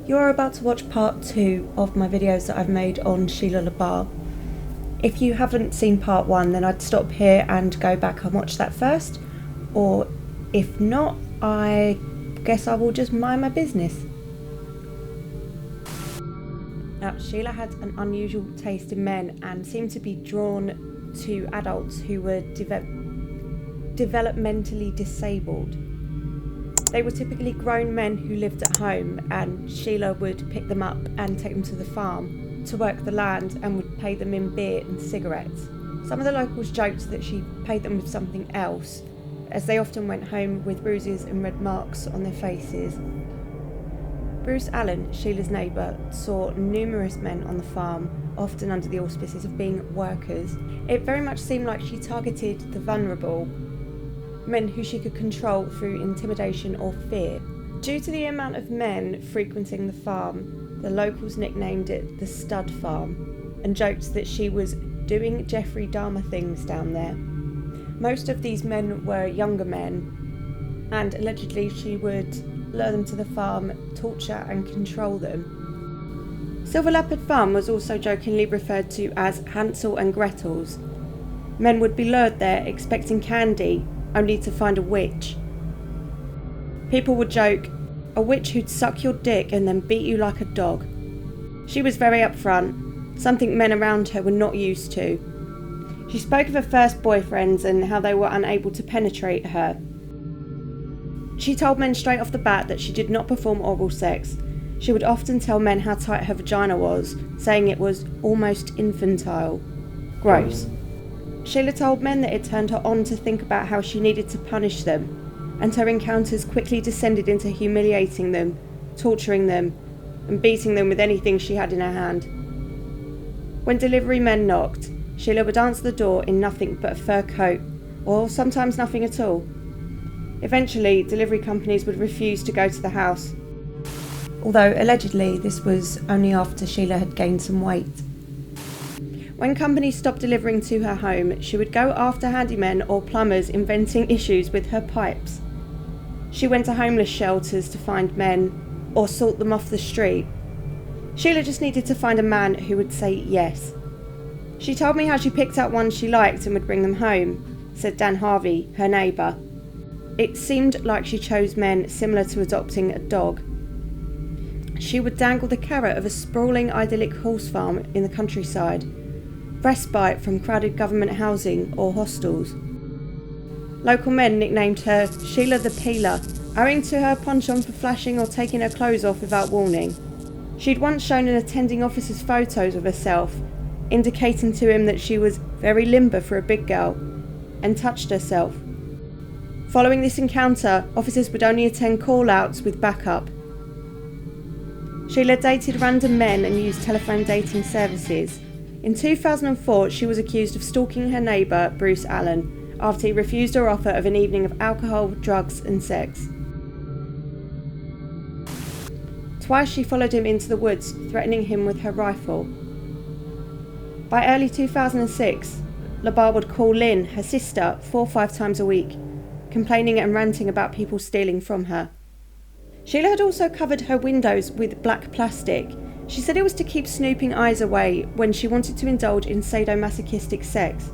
You're about to watch part 2 of my videos that I've made on Sheila LaBarre. If you haven't seen part 1, then I'd stop here and go back and watch that first, or if not, I guess I will just mind my business. Now, Sheila had an unusual taste in men and seemed to be drawn to adults who were developmentally disabled. They were typically grown men who lived at home, and Sheila would pick them up and take them to the farm to work the land and would pay them in beer and cigarettes. Some of the locals joked that she paid them with something else, as they often went home with bruises and red marks on their faces. Bruce Allen, Sheila's neighbour, saw numerous men on the farm, often under the auspices of being workers. It very much seemed like she targeted the vulnerable, men who she could control through intimidation or fear. Due to the amount of men frequenting the farm, the locals nicknamed it the Stud Farm and joked that she was doing Jeffrey Dahmer things down there. Most of these men were younger men, and allegedly she would lure them to the farm, torture and control them. Silver Leopard Farm was also jokingly referred to as Hansel and Gretel's. Men would be lured there expecting candy, only to find a witch. People would joke, a witch who'd suck your dick and then beat you like a dog. She was very upfront, something men around her were not used to. She spoke of her first boyfriends and how they were unable to penetrate her. She told men straight off the bat that she did not perform oral sex. She would often tell men how tight her vagina was, saying it was almost infantile. Gross. Sheila told men that it turned her on to think about how she needed to punish them, and her encounters quickly descended into humiliating them, torturing them, and beating them with anything she had in her hand. When delivery men knocked, Sheila would answer the door in nothing but a fur coat, or sometimes nothing at all. Eventually, delivery companies would refuse to go to the house, although allegedly this was only after Sheila had gained some weight. When companies stopped delivering to her home, she would go after handymen or plumbers inventing issues with her pipes. She went to homeless shelters to find men or sort them off the street. Sheila just needed to find a man who would say yes. She told me how she picked out ones she liked and would bring them home, said Dan Harvey, her neighbour. It seemed like she chose men similar to adopting a dog. She would dangle the carrot of a sprawling idyllic horse farm in the countryside, respite from crowded government housing or hostels. Local men nicknamed her Sheila the Peeler, owing to her penchant for flashing or taking her clothes off without warning. She'd once shown an attending officer's photos of herself, indicating to him that she was very limber for a big girl, and touched herself. Following this encounter, officers would only attend call-outs with backup. Sheila dated random men and used telephone dating services. In 2004, she was accused of stalking her neighbour, Bruce Allen, after he refused her offer of an evening of alcohol, drugs and sex. Twice she followed him into the woods, threatening him with her rifle. By early 2006, LaBarre would call Lynn, her sister, 4 or 5 times a week, complaining and ranting about people stealing from her. Sheila had also covered her windows with black plastic. She said it was to keep snooping eyes away when she wanted to indulge in sadomasochistic sex.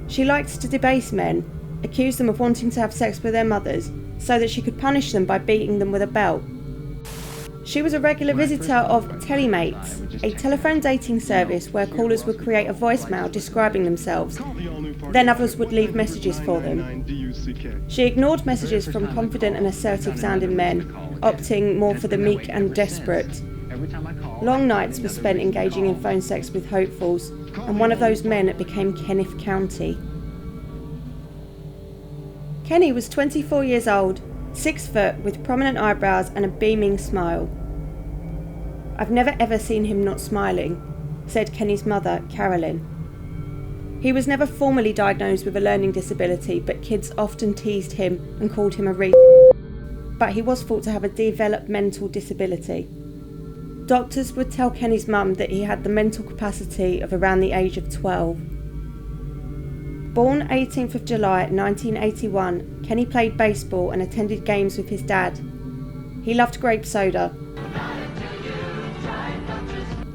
She liked to debase men, accuse them of wanting to have sex with their mothers, so that she could punish them by beating them with a belt. She was a regular visitor of Telemates, a telephone dating service where callers would create a voicemail describing themselves. Then others would leave messages for them. She ignored messages from confident and assertive sounding men, opting more for the meek and desperate. Long nights were spent engaging in phone sex with hopefuls, and one of those men became Kenneth Countie. Kenny was 24 years old, 6 foot, with prominent eyebrows and a beaming smile. "I've never ever seen him not smiling," said Kenny's mother, Carolyn. He was never formally diagnosed with a learning disability, but kids often teased him and called him a but he was thought to have a developmental disability. Doctors would tell Kenny's mum that he had the mental capacity of around the age of 12. Born 18th of July 1981, Kenny played baseball and attended games with his dad. He loved grape soda.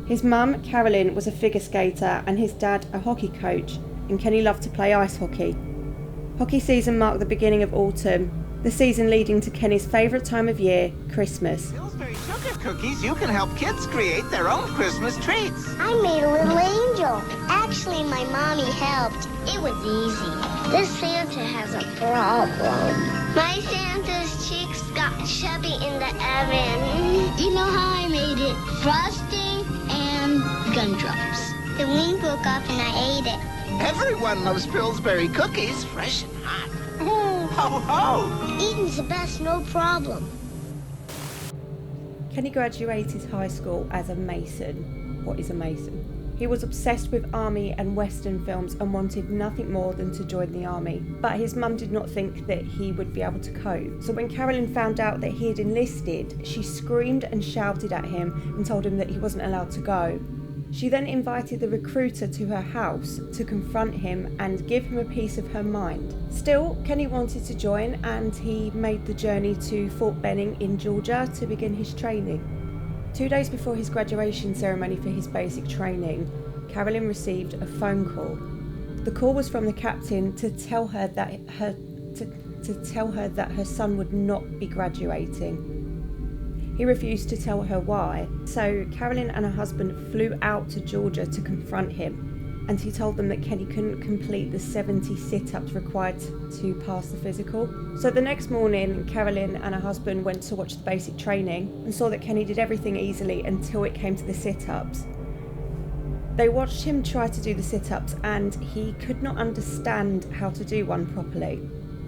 His mum, Carolyn, was a figure skater and his dad a hockey coach, and Kenny loved to play ice hockey. Hockey season marked the beginning of autumn, the season leading to Kenny's favourite time of year, Christmas. Pillsbury sugar cookies, you can help kids create their own Christmas treats. I made a little angel. Actually, my mommy helped. It was easy. This Santa has a problem. My Santa's cheeks got chubby in the oven. You know how I made it? Frosting and gumdrops. The wing broke off and I ate it. Everyone loves Pillsbury cookies, fresh and hot. Ooh, ho, ho! Eating's the best, no problem. Kenny graduated high school as a Mason. What is a Mason? He was obsessed with army and Western films and wanted nothing more than to join the army. But his mum did not think that he would be able to cope. So when Carolyn found out that he had enlisted, she screamed and shouted at him and told him that he wasn't allowed to go. She then invited the recruiter to her house to confront him and give him a piece of her mind. Still, Kenny wanted to join and he made the journey to Fort Benning in Georgia to begin his training. 2 days before his graduation ceremony for his basic training, Carolyn received a phone call. The call was from the captain to tell her that her son would not be graduating. He refused to tell her why, so Carolyn and her husband flew out to Georgia to confront him, and he told them that Kenny couldn't complete the 70 sit-ups required to pass the physical. So the next morning, Carolyn and her husband went to watch the basic training and saw that Kenny did everything easily until it came to the sit-ups. They watched him try to do the sit-ups and he could not understand how to do one properly.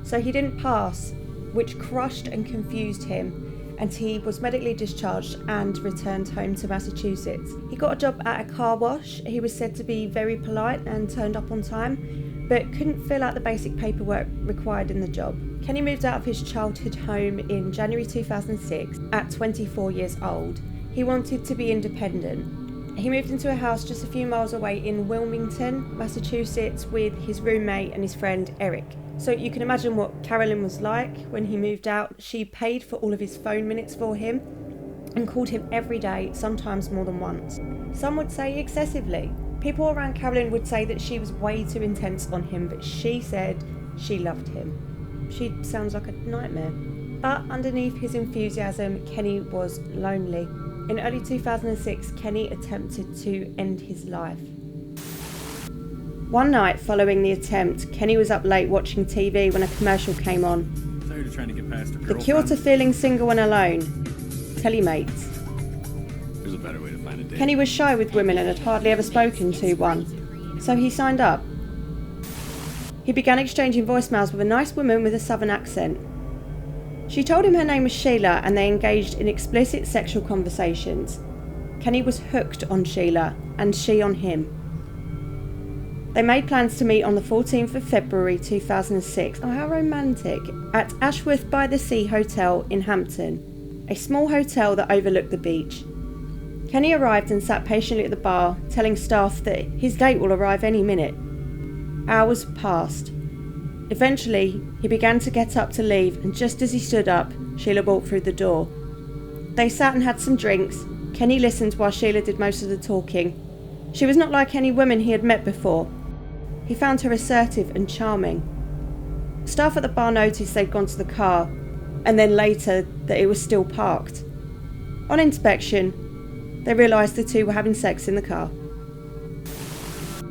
So he didn't pass, which crushed and confused him, and he was medically discharged and returned home to Massachusetts. He got a job at a car wash. He was said to be very polite and turned up on time, but couldn't fill out the basic paperwork required in the job. Kenny moved out of his childhood home in January 2006 at 24 years old. He wanted to be independent. He moved into a house just a few miles away in Wilmington, Massachusetts, with his roommate and his friend Eric. So you can imagine what Carolyn was like when he moved out. She paid for all of his phone minutes for him and called him every day, sometimes more than once. Some would say excessively. People around Carolyn would say that she was way too intense on him, but she said she loved him. She sounds like a nightmare. But underneath his enthusiasm, Kenny was lonely. In early 2006, Kenny attempted to end his life. One night following the attempt, Kenny was up late watching TV when a commercial came on. So you're trying to get past her The cure to feeling single and alone. Telemates. There's a better way to find a date. Kenny was shy with women and had hardly ever spoken to one, so he signed up. He began exchanging voicemails with a nice woman with a southern accent. She told him her name was Sheila and they engaged in explicit sexual conversations. Kenny was hooked on Sheila and she on him. They made plans to meet on the 14th of February 2006, oh how romantic, at Ashworth by the Sea Hotel in Hampton, a small hotel that overlooked the beach. Kenny arrived and sat patiently at the bar, telling staff that his date will arrive any minute. Hours passed. Eventually, he began to get up to leave, and just as he stood up, Sheila walked through the door. They sat and had some drinks. Kenny listened while Sheila did most of the talking. She was not like any woman he had met before. He found her assertive and charming. Staff at the bar noticed they'd gone to the car, and then later that it was still parked. On inspection, they realised the two were having sex in the car.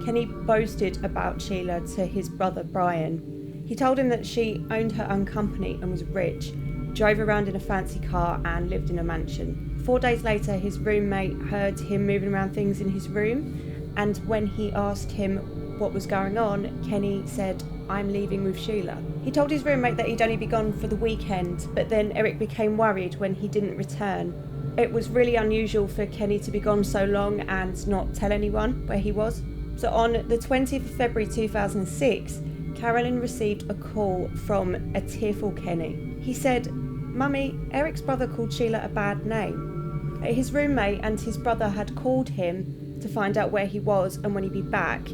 Kenny boasted about Sheila to his brother Brian. He told him that she owned her own company and was rich, drove around in a fancy car and lived in a mansion. 4 days later, his roommate heard him moving around things in his room, and when he asked him what was going on, Kenny said, "I'm leaving with Sheila." He told his roommate that he'd only be gone for the weekend, but then Eric became worried when he didn't return. It was really unusual for Kenny to be gone so long and not tell anyone where he was. So on the 20th of February 2006, Carolyn received a call from a tearful Kenny. He said, "Mummy, Eric's brother called Sheila a bad name." His roommate and his brother had called him to find out where he was and when he'd be back,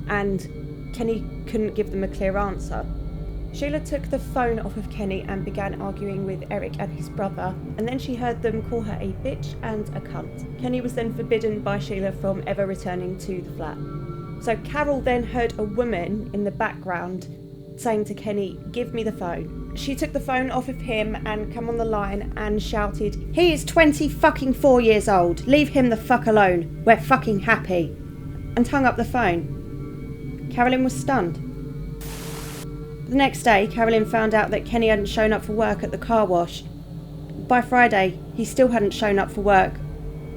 and Kenny couldn't give them a clear answer. Sheila took the phone off of Kenny and began arguing with Eric and his brother, and then she heard them call her a bitch and a cunt. Kenny was then forbidden by Sheila from ever returning to the flat. So Carol then heard a woman in the background saying to Kenny, "Give me the phone." She took the phone off of him and came on the line and shouted, "He is 24 years old. Leave him the fuck alone. We're fucking happy." And hung up the phone. Carolyn was stunned. The next day, Carolyn found out that Kenny hadn't shown up for work at the car wash. By Friday, he still hadn't shown up for work,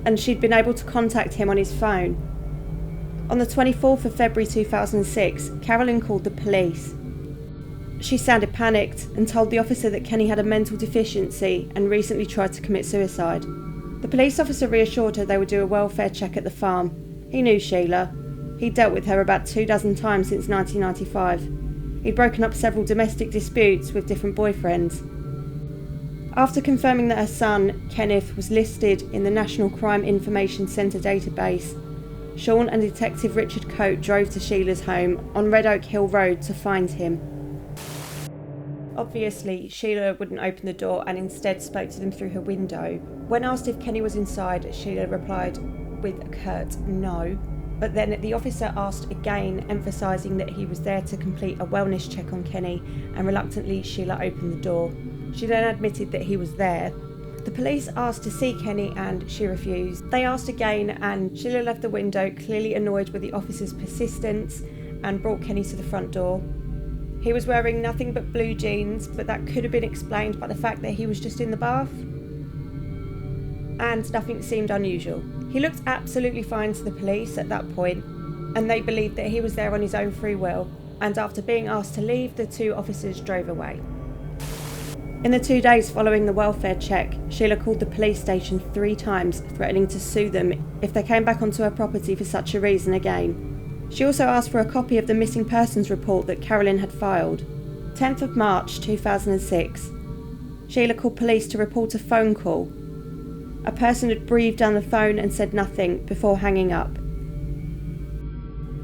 and she'd been able to contact him on his phone. On the 24th of February 2006, Carolyn called the police. She sounded panicked and told the officer that Kenny had a mental deficiency and recently tried to commit suicide. The police officer reassured her they would do a welfare check at the farm. He knew Sheila. He'd dealt with her about 24 times since 1995. He'd broken up several domestic disputes with different boyfriends. After confirming that her son, Kenneth, was listed in the National Crime Information Centre database, Sean and Detective Richard Coate drove to Sheila's home on Red Oak Hill Road to find him. Obviously, Sheila wouldn't open the door and instead spoke to them through her window. When asked if Kenny was inside, Sheila replied with a curt no. But then the officer asked again, emphasising that he was there to complete a wellness check on Kenny, and reluctantly Sheila opened the door. She then admitted that he was there. The police asked to see Kenny and she refused. They asked again and Sheila left the window, clearly annoyed with the officer's persistence, and brought Kenny to the front door. He was wearing nothing but blue jeans, but that could have been explained by the fact that he was just in the bath. And nothing seemed unusual. He looked absolutely fine to the police at that point, and they believed that he was there on his own free will, and after being asked to leave, the two officers drove away. In the 2 days following the welfare check, Sheila called the police station 3 times, threatening to sue them if they came back onto her property for such a reason again. She also asked for a copy of the missing persons report that Carolyn had filed. 10th of March 2006, Sheila called police to report a phone call. A person had breathed down the phone and said nothing before hanging up.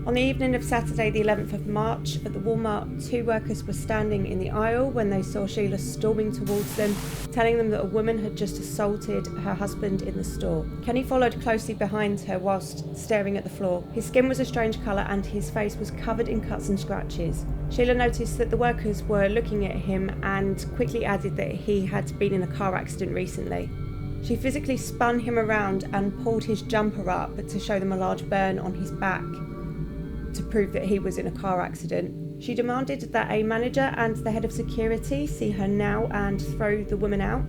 On the evening of Saturday the 11th of March, at the Walmart, 2 workers were standing in the aisle when they saw Sheila storming towards them, telling them that a woman had just assaulted her husband in the store. Kenny followed closely behind her whilst staring at the floor. His skin was a strange colour and his face was covered in cuts and scratches. Sheila noticed that the workers were looking at him and quickly added that he had been in a car accident recently. She physically spun him around and pulled his jumper up to show them a large burn on his back to prove that he was in a car accident. She demanded that a manager and the head of security see her now and throw the woman out,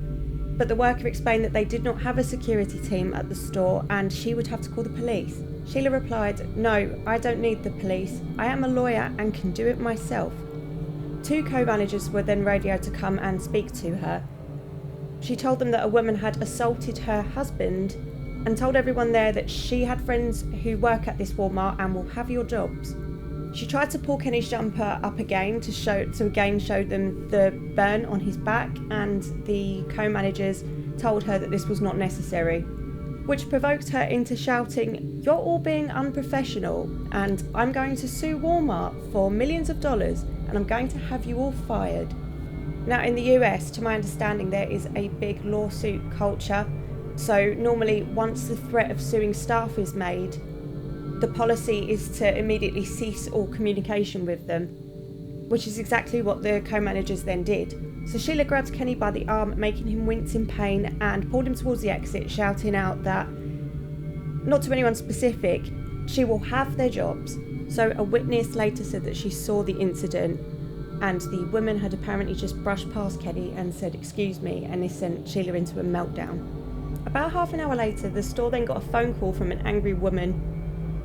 but the worker explained that they did not have a security team at the store and she would have to call the police. Sheila replied, "No, I don't need the police. I am a lawyer and can do it myself." 2 co-managers were then radioed to come and speak to her. She told them that a woman had assaulted her husband and told everyone there that she had friends who work at this Walmart and will have your jobs. She tried to pull Kenny's jumper up again to again show them the burn on his back, and the co-managers told her that this was not necessary, which provoked her into shouting, "You're all being unprofessional and I'm going to sue Walmart for millions of dollars and I'm going to have you all fired." Now in the US, to my understanding, there is a big lawsuit culture. So normally once the threat of suing staff is made, the policy is to immediately cease all communication with them, which is exactly what the co-managers then did. So Sheila grabbed Kenny by the arm, making him wince in pain, and pulled him towards the exit, shouting out that, not to anyone specific, she will have their jobs. So a witness later said that she saw the incident, and the woman had apparently just brushed past Kenny and said, "Excuse me," and this sent Sheila into a meltdown. About half an hour later, the store then got a phone call from an angry woman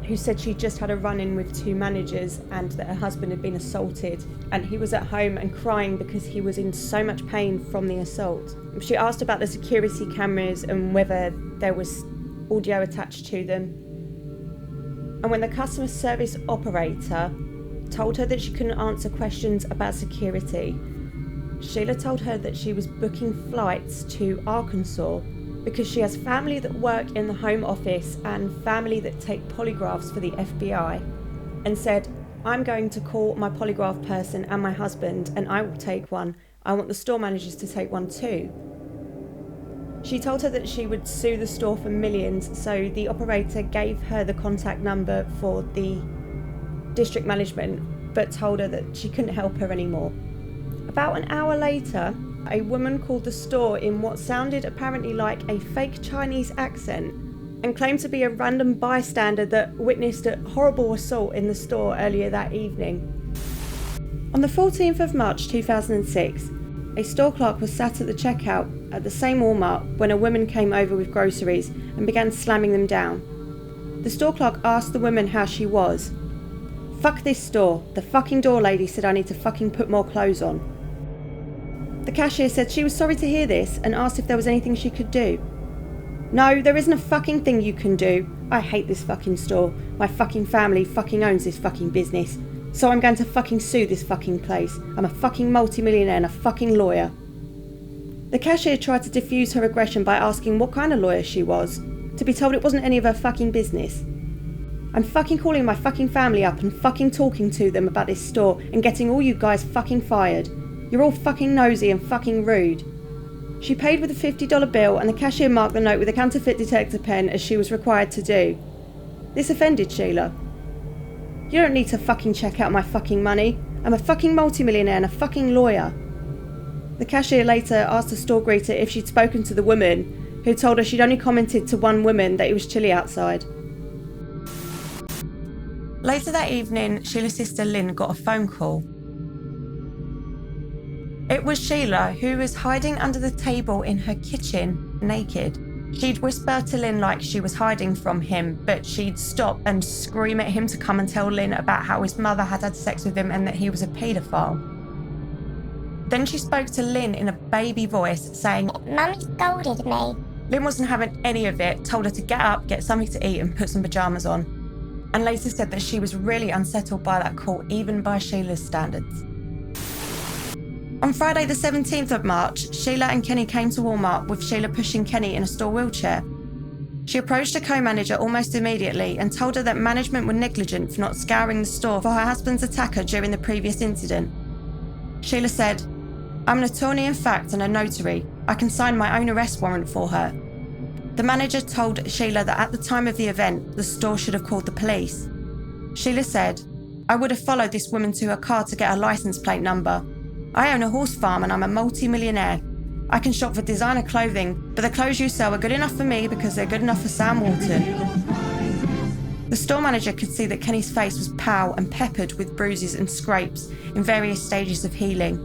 who said she just had a run-in with 2 managers and that her husband had been assaulted, and he was at home and crying because he was in so much pain from the assault. She asked about the security cameras and whether there was audio attached to them. And when the customer service operator told her that she couldn't answer questions about security, Sheila told her that she was booking flights to Arkansas because she has family that work in the Home Office and family that take polygraphs for the FBI, and said, I'm going to call my polygraph person and my husband, and I will take one. I want the store managers to take one too. She told her that she would sue the store for millions, so the operator gave her the contact number for the district management, but told her that she couldn't help her anymore. About an hour later, a woman called the store in what sounded apparently like a fake Chinese accent and claimed to be a random bystander that witnessed a horrible assault in the store earlier that evening. On the 14th of March 2006, a store clerk was sat at the checkout at the same Walmart when a woman came over with groceries and began slamming them down. The store clerk asked the woman how she was. "Fuck this store. The fucking door lady said I need to fucking put more clothes on." The cashier said she was sorry to hear this and asked if there was anything she could do. "No, there isn't a fucking thing you can do. I hate this fucking store. My fucking family fucking owns this fucking business. So I'm going to fucking sue this fucking place. I'm a fucking multi-millionaire and a fucking lawyer." The cashier tried to diffuse her aggression by asking what kind of lawyer she was, to be told it wasn't any of her fucking business. "I'm fucking calling my fucking family up and fucking talking to them about this store and getting all you guys fucking fired. You're all fucking nosy and fucking rude." She paid with a $50 bill and the cashier marked the note with a counterfeit detector pen as she was required to do. This offended Sheila. "You don't need to fucking check out my fucking money. I'm a fucking multimillionaire and a fucking lawyer." The cashier later asked the store greeter if she'd spoken to the woman, who told her she'd only commented to one woman that it was chilly outside. Later that evening, Sheila's sister Lynn got a phone call. It was Sheila, who was hiding under the table in her kitchen, naked. She'd whisper to Lynn like she was hiding from him, but she'd stop and scream at him to come and tell Lynn about how his mother had had sex with him and that he was a paedophile. Then she spoke to Lynn in a baby voice, saying, "Mummy scolded me." Lynn wasn't having any of it, told her to get up, get something to eat and put some pyjamas on, and later said that she was really unsettled by that call, even by Sheila's standards. On Friday the 17th of March, Sheila and Kenny came to Walmart with Sheila pushing Kenny in a store wheelchair. She approached a co-manager almost immediately and told her that management were negligent for not scouring the store for her husband's attacker during the previous incident. Sheila said, "I'm an attorney in fact and a notary. I can sign my own arrest warrant for her." The manager told Sheila that at the time of the event, the store should have called the police. Sheila said, "I would have followed this woman to her car to get her license plate number. I own a horse farm and I'm a multi-millionaire. I can shop for designer clothing, but the clothes you sell are good enough for me because they're good enough for Sam Walton." The store manager could see that Kenny's face was pale and peppered with bruises and scrapes in various stages of healing.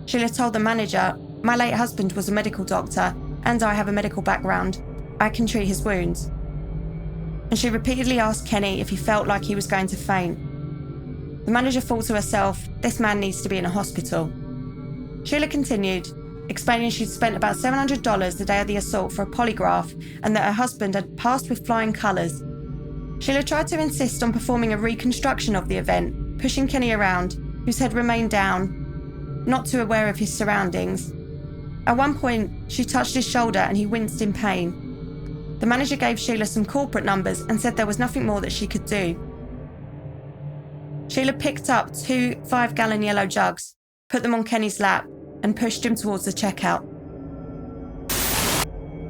Sheila told the manager, "My late husband was a medical doctor and I have a medical background. I can treat his wounds." And she repeatedly asked Kenny if he felt like he was going to faint. The manager thought to herself, "This man needs to be in a hospital." Sheila continued, explaining she'd spent about $700 the day of the assault for a polygraph and that her husband had passed with flying colours. Sheila tried to insist on performing a reconstruction of the event, pushing Kenny around, whose head remained down, not too aware of his surroundings. At one point, she touched his shoulder and he winced in pain. The manager gave Sheila some corporate numbers and said there was nothing more that she could do. Sheila picked up 2 5-gallon yellow jugs, put them on Kenny's lap, and pushed him towards the checkout.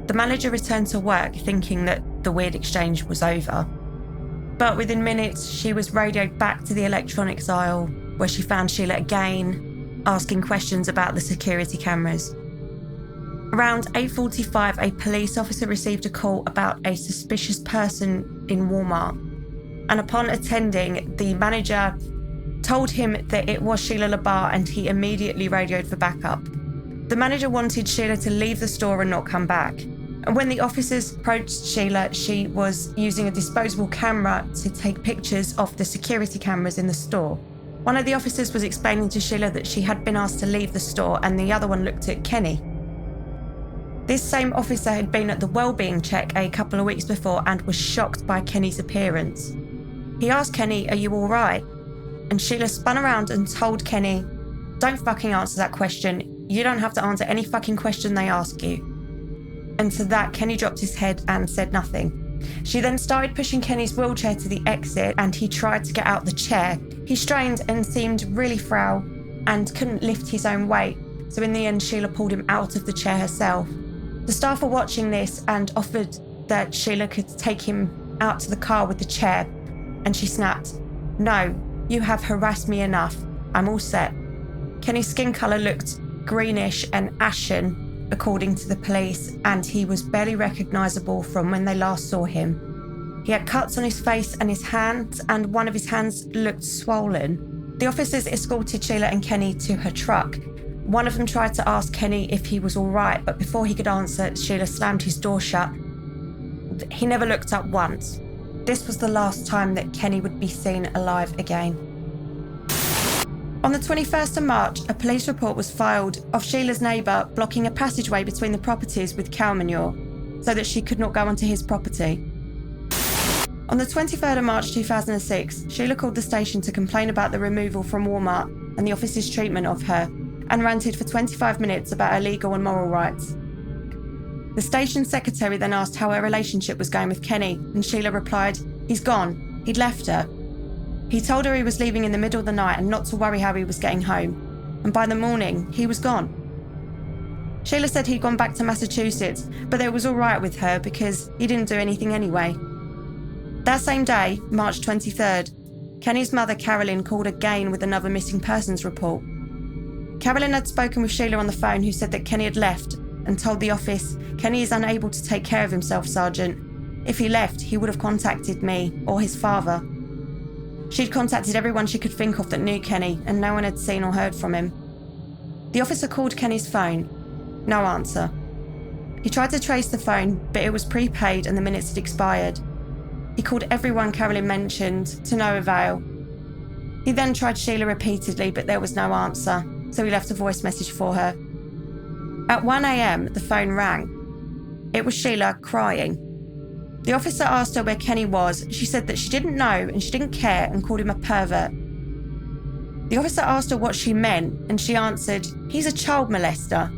The manager returned to work thinking that the weird exchange was over. But within minutes, she was radioed back to the electronics aisle, where she found Sheila again, asking questions about the security cameras. Around 8:45, a police officer received a call about a suspicious person in Walmart. And upon attending, the manager told him that it was Sheila LaBarre and he immediately radioed for backup. The manager wanted Sheila to leave the store and not come back. And when the officers approached Sheila, she was using a disposable camera to take pictures of the security cameras in the store. One of the officers was explaining to Sheila that she had been asked to leave the store and the other one looked at Kenny. This same officer had been at the wellbeing check a couple of weeks before and was shocked by Kenny's appearance. He asked Kenny, "Are you all right?" And Sheila spun around and told Kenny, "Don't fucking answer that question. You don't have to answer any fucking question they ask you." And to that, Kenny dropped his head and said nothing. She then started pushing Kenny's wheelchair to the exit and he tried to get out the chair. He strained and seemed really frail and couldn't lift his own weight. So in the end, Sheila pulled him out of the chair herself. The staff were watching this and offered that Sheila could take him out to the car with the chair. And she snapped, "No, you have harassed me enough. I'm all set." Kenny's skin colour looked greenish and ashen, according to the police, and he was barely recognisable from when they last saw him. He had cuts on his face and his hands, and one of his hands looked swollen. The officers escorted Sheila and Kenny to her truck. One of them tried to ask Kenny if he was all right, but before he could answer, Sheila slammed his door shut. He never looked up once. This was the last time that Kenny would be seen alive again. On the 21st of March, a police report was filed of Sheila's neighbour blocking a passageway between the properties with cow manure so that she could not go onto his property. On the 23rd of March 2006, Sheila called the station to complain about the removal from Walmart and the office's treatment of her, and ranted for 25 minutes about her legal and moral rights. The station secretary then asked how her relationship was going with Kenny, and Sheila replied, "He's gone. He'd left her. He told her he was leaving in the middle of the night and not to worry how he was getting home. And by the morning, he was gone." Sheila said he'd gone back to Massachusetts, but that it was all right with her because he didn't do anything anyway. That same day, March 23rd, Kenny's mother, Carolyn, called again with another missing persons report. Carolyn had spoken with Sheila on the phone, who said that Kenny had left and told the office, "Kenny is unable to take care of himself, Sergeant. If he left, he would have contacted me or his father." She'd contacted everyone she could think of that knew Kenny, and no one had seen or heard from him. The officer called Kenny's phone. No answer. He tried to trace the phone, but it was prepaid and the minutes had expired. He called everyone Carolyn mentioned, to no avail. He then tried Sheila repeatedly, but there was no answer, so he left a voice message for her. At 1 a.m, the phone rang. It was Sheila crying. The officer asked her where Kenny was. She said that she didn't know and she didn't care and called him a pervert. The officer asked her what she meant and she answered, "He's a child molester."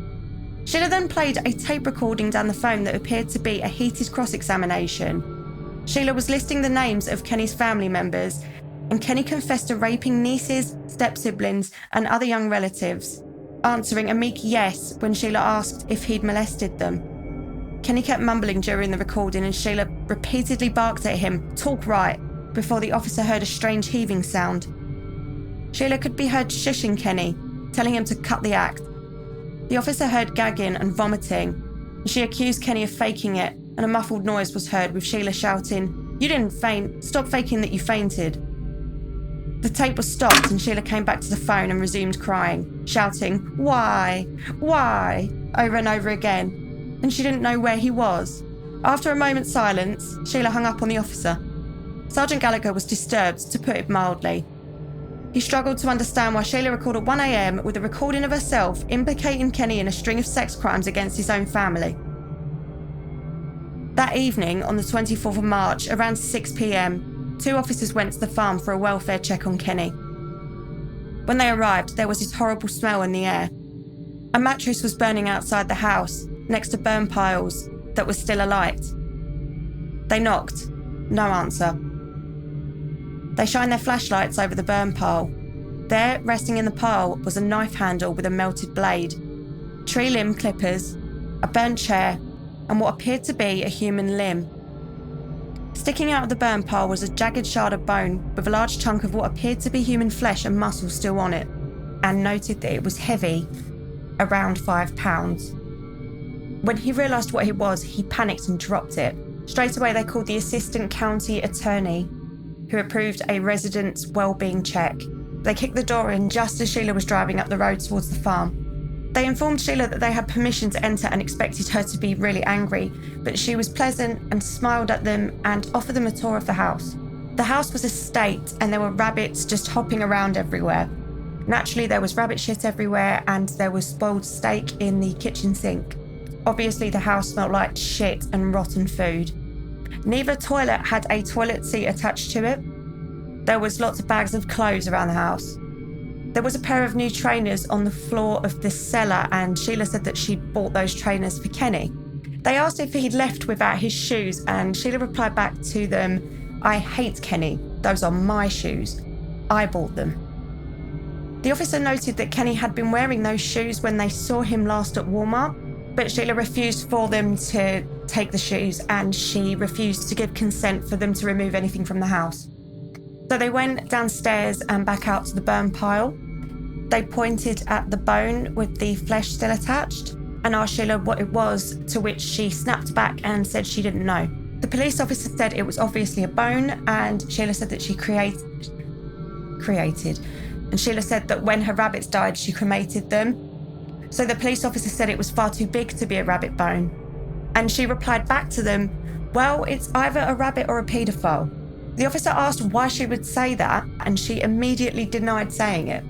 Sheila then played a tape recording down the phone that appeared to be a heated cross-examination. Sheila was listing the names of Kenny's family members, and Kenny confessed to raping nieces, step-siblings and other young relatives, answering a meek yes when Sheila asked if he'd molested them. Kenny kept mumbling during the recording and Sheila repeatedly barked at him, "Talk right," before the officer heard a strange heaving sound. Sheila could be heard shushing Kenny, telling him to cut the act. The officer heard gagging and vomiting, and she accused Kenny of faking it, and a muffled noise was heard with Sheila shouting, "You didn't faint, stop faking that you fainted." The tape was stopped and Sheila came back to the phone and resumed crying, shouting, Why, over and over again, and she didn't know where he was. After a moment's silence, Sheila hung up on the officer. Sergeant Gallagher was disturbed, to put it mildly. He struggled to understand why Sheila recalled at 1 a.m. with a recording of herself implicating Kenny in a string of sex crimes against his own family. That evening, on the 24th of March, around 6 p.m, 2 officers went to the farm for a welfare check on Kenny. When they arrived, there was this horrible smell in the air. A mattress was burning outside the house, next to burn piles that was still alight. They knocked. No answer. They shined their flashlights over the burn pile. There, resting in the pile, was a knife handle with a melted blade, tree limb clippers, a burnt chair, and what appeared to be a human limb. Sticking out of the burn pile was a jagged shard of bone with a large chunk of what appeared to be human flesh and muscle still on it, and noted that it was heavy, around 5 pounds. When he realised what it was, he panicked and dropped it. Straight away, they called the assistant county attorney, who approved a resident's wellbeing check. They kicked the door in just as Sheila was driving up the road towards the farm. They informed Sheila that they had permission to enter and expected her to be really angry, but she was pleasant and smiled at them and offered them a tour of the house. The house was a state and there were rabbits just hopping around everywhere. Naturally, there was rabbit shit everywhere and there was spoiled steak in the kitchen sink. Obviously, the house smelled like shit and rotten food. Neither toilet had a toilet seat attached to it. There was lots of bags of clothes around the house. There was a pair of new trainers on the floor of the cellar, and Sheila said that she'd bought those trainers for Kenny. They asked if he'd left without his shoes, and Sheila replied back to them, "I hate Kenny. Those are my shoes. I bought them." The officer noted that Kenny had been wearing those shoes when they saw him last at Walmart, but Sheila refused for them to take the shoes, and she refused to give consent for them to remove anything from the house. So they went downstairs and back out to the burn pile. They pointed at the bone with the flesh still attached and asked Sheila what it was, to which she snapped back and said she didn't know. The police officer said it was obviously a bone, and Sheila said that she created. And Sheila said that when her rabbits died, she cremated them. So the police officer said it was far too big to be a rabbit bone. And she replied back to them, "Well, it's either a rabbit or a paedophile." The officer asked why she would say that, and she immediately denied saying it.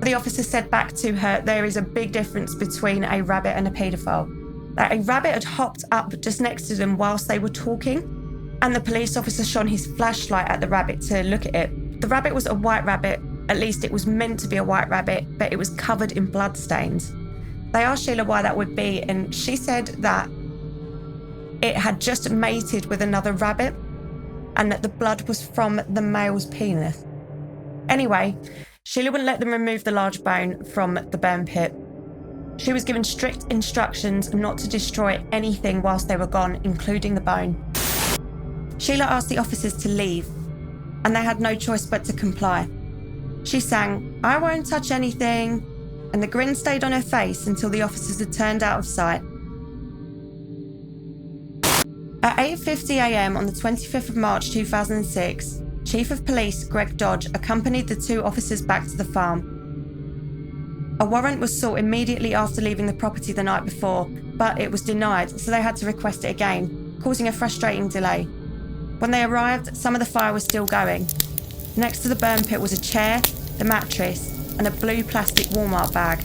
The officer said back to her, there is a big difference between a rabbit and a paedophile. That a rabbit had hopped up just next to them whilst they were talking, and the police officer shone his flashlight at the rabbit to look at it. The rabbit was a white rabbit, at least it was meant to be a white rabbit, but it was covered in blood stains. They asked Sheila why that would be, and she said that it had just mated with another rabbit and that the blood was from the male's penis. Anyway, Sheila wouldn't let them remove the large bone from the burn pit. She was given strict instructions not to destroy anything whilst they were gone, including the bone. Sheila asked the officers to leave, and they had no choice but to comply. She sang, "I won't touch anything," and the grin stayed on her face until the officers had turned out of sight. At 8:50 a.m. on the 25th of March 2006, Chief of Police Greg Dodge accompanied the two officers back to the farm. A warrant was sought immediately after leaving the property the night before, but it was denied, so they had to request it again, causing a frustrating delay. When they arrived, some of the fire was still going. Next to the burn pit was a chair, the mattress, and a blue plastic Walmart bag.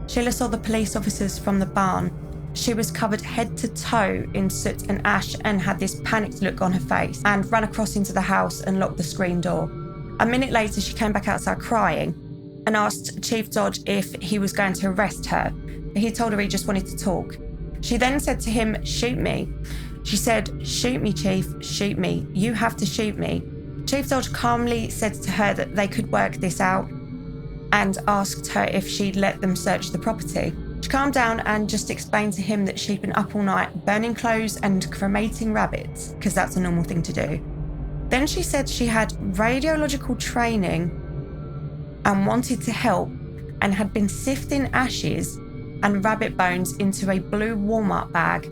Sheila saw the police officers from the barn. She was covered head to toe in soot and ash and had this panicked look on her face and ran across into the house and locked the screen door. A minute later, she came back outside crying and asked Chief Dodge if he was going to arrest her. He told her he just wanted to talk. She then said to him, "Shoot me." She said, "Shoot me, Chief, shoot me. You have to shoot me." Chief Dodge calmly said to her that they could work this out and asked her if she'd let them search the property. She calmed down and just explained to him that she'd been up all night burning clothes and cremating rabbits, because that's a normal thing to do. Then she said she had radiological training and wanted to help and had been sifting ashes and rabbit bones into a blue Walmart bag.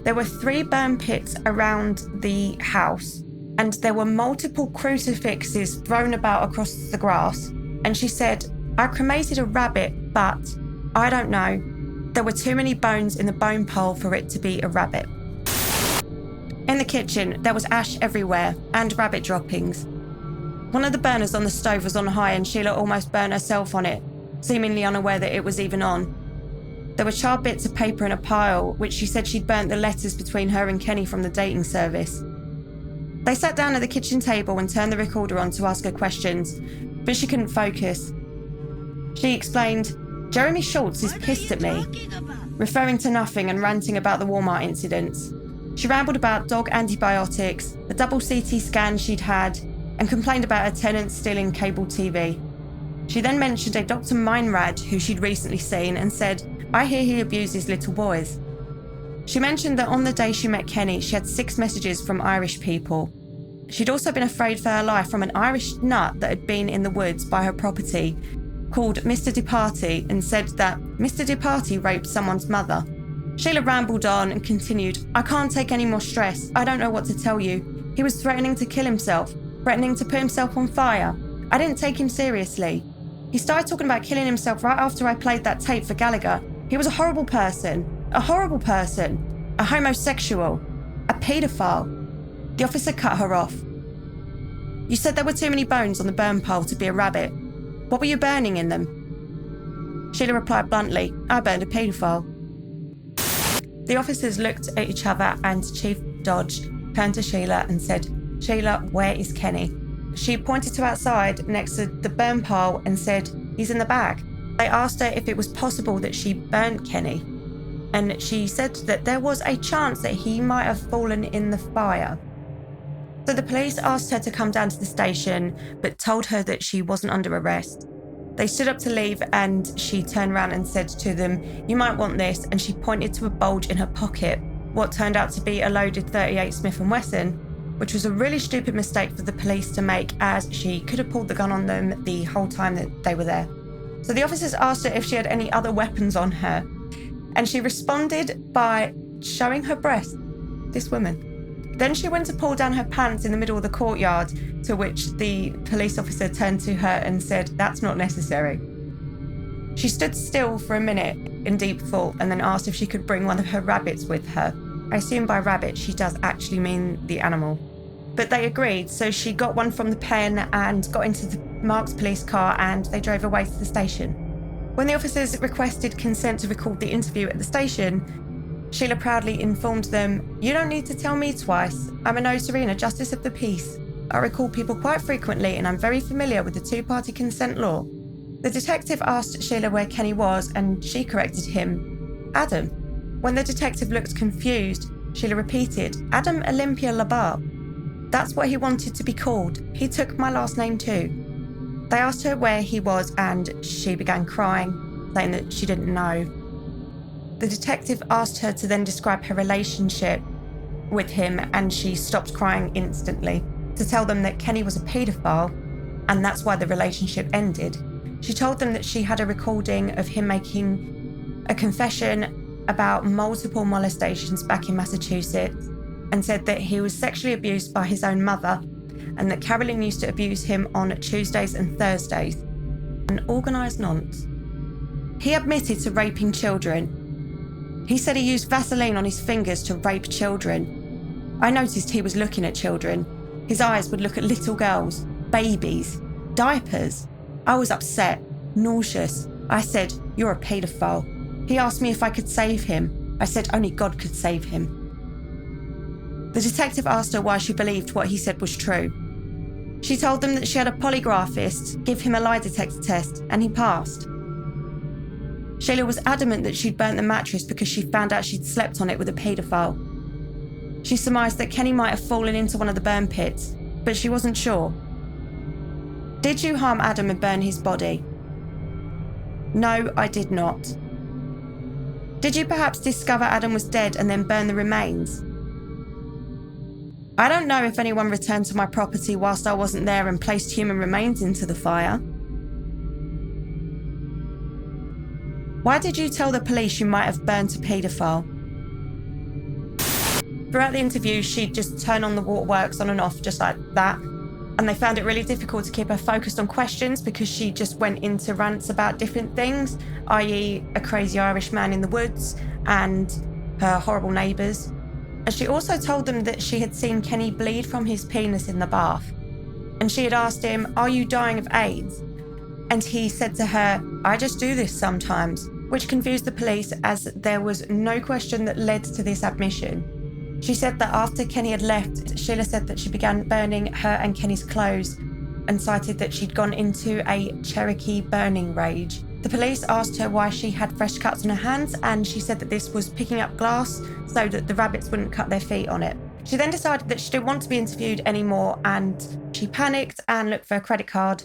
There were 3 burn pits around the house, and there were multiple crucifixes thrown about across the grass. And she said, "I cremated a rabbit, but I don't know. There were too many bones in the bone pile for it to be a rabbit." In the kitchen, there was ash everywhere and rabbit droppings. One of the burners on the stove was on high, and Sheila almost burned herself on it, seemingly unaware that it was even on. There were charred bits of paper in a pile, which she said she'd burnt the letters between her and Kenny from the dating service. They sat down at the kitchen table and turned the recorder on to ask her questions, but she couldn't focus. She explained, "Jeremy Schultz is pissed at me," referring to nothing and ranting about the Walmart incidents. She rambled about dog antibiotics, the double CT scan she'd had, and complained about her tenants stealing cable TV. She then mentioned a Dr. Meinrad who she'd recently seen and said, "I hear he abuses little boys." She mentioned that on the day she met Kenny, she had 6 messages from Irish people. She'd also been afraid for her life from an Irish nut that had been in the woods by her property, called Mr. DeParty, and said that Mr. DeParty raped someone's mother. Sheila rambled on and continued, "I can't take any more stress. I don't know what to tell you. He was threatening to kill himself, threatening to put himself on fire. I didn't take him seriously. He started talking about killing himself right after I played that tape for Gallagher. He was a horrible person, a homosexual, a paedophile." The officer cut her off. "You said there were too many bones on the burn pile to be a rabbit. What were you burning in them?" Sheila replied bluntly, "I burned a paedophile." The officers looked at each other and Chief Dodge turned to Sheila and said, "Sheila, where is Kenny?" She pointed to outside next to the burn pile and said, "He's in the bag." They asked her if it was possible that she burnt Kenny, and she said that there was a chance that he might have fallen in the fire. So the police asked her to come down to the station, but told her that she wasn't under arrest. They stood up to leave, and she turned around and said to them, "You might want this," and she pointed to a bulge in her pocket, what turned out to be a loaded .38 Smith & Wesson, which was a really stupid mistake for the police to make, as she could have pulled the gun on them the whole time that they were there. So the officers asked her if she had any other weapons on her, and she responded by showing her breast, this woman. Then she went to pull down her pants in the middle of the courtyard, to which the police officer turned to her and said, "That's not necessary." She stood still for a minute in deep thought and then asked if she could bring one of her rabbits with her. I assume by rabbit she does actually mean the animal. But they agreed, so she got one from the pen and got into the Mark's police car, and they drove away to the station. When the officers requested consent to record the interview at the station, Sheila proudly informed them, "You don't need to tell me twice. I'm a notary and a justice of the peace. I record people quite frequently, and I'm very familiar with the two-party consent law." The detective asked Sheila where Kenny was, and she corrected him, "Adam." When the detective looked confused, Sheila repeated, "Adam Olympia LaBarre. That's what he wanted to be called. He took my last name too." They asked her where he was, and she began crying, saying that she didn't know. The detective asked her to then describe her relationship with him, and she stopped crying instantly to tell them that Kenny was a paedophile, and that's why the relationship ended. She told them that she had a recording of him making a confession about multiple molestations back in Massachusetts, and said that he was sexually abused by his own mother, and that Carolyn used to abuse him on Tuesdays and Thursdays. An organised nonce. He admitted to raping children. He said he used Vaseline on his fingers to rape children. I noticed he was looking at children. His eyes would look at little girls, babies, diapers. I was upset, nauseous. I said, "You're a paedophile." He asked me if I could save him. I said only God could save him. The detective asked her why she believed what he said was true. She told them that she had a polygraphist give him a lie detector test, and he passed. Sheila was adamant that she'd burnt the mattress because she found out she'd slept on it with a paedophile. She surmised that Kenny might have fallen into one of the burn pits, but she wasn't sure. "Did you harm Adam and burn his body?" "No, I did not." "Did you perhaps discover Adam was dead and then burn the remains?" "I don't know if anyone returned to my property whilst I wasn't there and placed human remains into the fire." "Why did you tell the police you might have burnt a paedophile?" Throughout the interview, she'd just turn on the waterworks on and off just like that, and they found it really difficult to keep her focused on questions because she just went into rants about different things, i.e. a crazy Irish man in the woods and her horrible neighbours. And she also told them that she had seen Kenny bleed from his penis in the bath, and she had asked him, "Are you dying of AIDS?" And he said to her, "I just do this sometimes," which confused the police as there was no question that led to this admission. She said that after Kenny had left, Sheila said that she began burning her and Kenny's clothes and cited that she'd gone into a Cherokee burning rage. The police asked her why she had fresh cuts on her hands, and she said that this was picking up glass so that the rabbits wouldn't cut their feet on it. She then decided that she didn't want to be interviewed anymore, and she panicked and looked for a credit card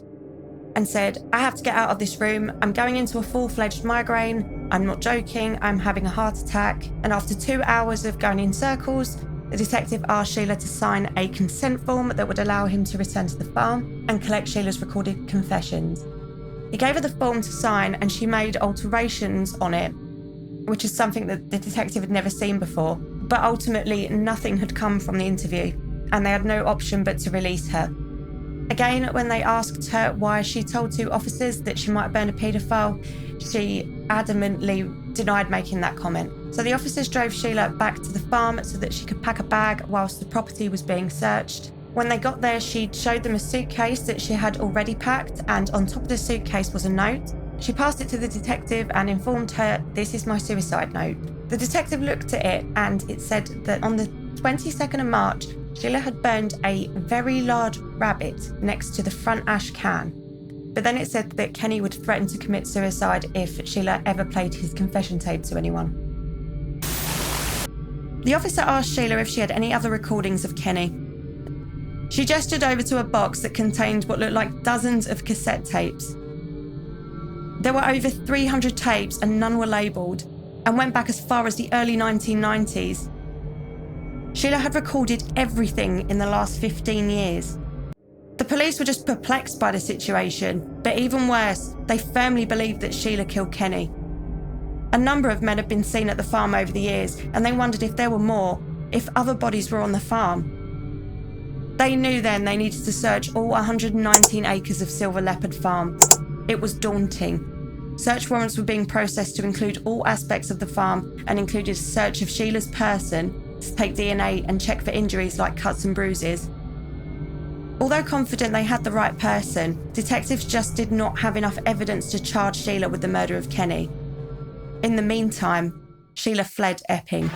and said, "I have to get out of this room. I'm going into a full-fledged migraine. I'm not joking. I'm having a heart attack." And after 2 hours of going in circles, the detective asked Sheila to sign a consent form that would allow him to return to the farm and collect Sheila's recorded confessions. He gave her the form to sign, and she made alterations on it, which is something that the detective had never seen before. But ultimately, nothing had come from the interview, and they had no option but to release her. Again, when they asked her why she told 2 officers that she might have burned a paedophile, she adamantly denied making that comment. So the officers drove Sheila back to the farm so that she could pack a bag whilst the property was being searched. When they got there, she showed them a suitcase that she had already packed, and on top of the suitcase was a note. She passed it to the detective and informed her, "This is my suicide note." The detective looked at it, and it said that on the 22nd of March, Sheila had burned a very large rabbit next to the front ash can. But then it said that Kenny would threaten to commit suicide if Sheila ever played his confession tape to anyone. The officer asked Sheila if she had any other recordings of Kenny. She gestured over to a box that contained what looked like dozens of cassette tapes. There were over 300 tapes and none were labelled, and went back as far as the early 1990s. Sheila had recorded everything in the last 15 years. The police were just perplexed by the situation, but even worse, they firmly believed that Sheila killed Kenny. A number of men had been seen at the farm over the years, and they wondered if there were more, if other bodies were on the farm. They knew then they needed to search all 119 acres of Silver Leopard Farm. It was daunting. Search warrants were being processed to include all aspects of the farm and included a search of Sheila's person to take DNA and check for injuries like cuts and bruises. Although confident they had the right person, detectives just did not have enough evidence to charge Sheila with the murder of Kenny. In the meantime, Sheila fled Epping.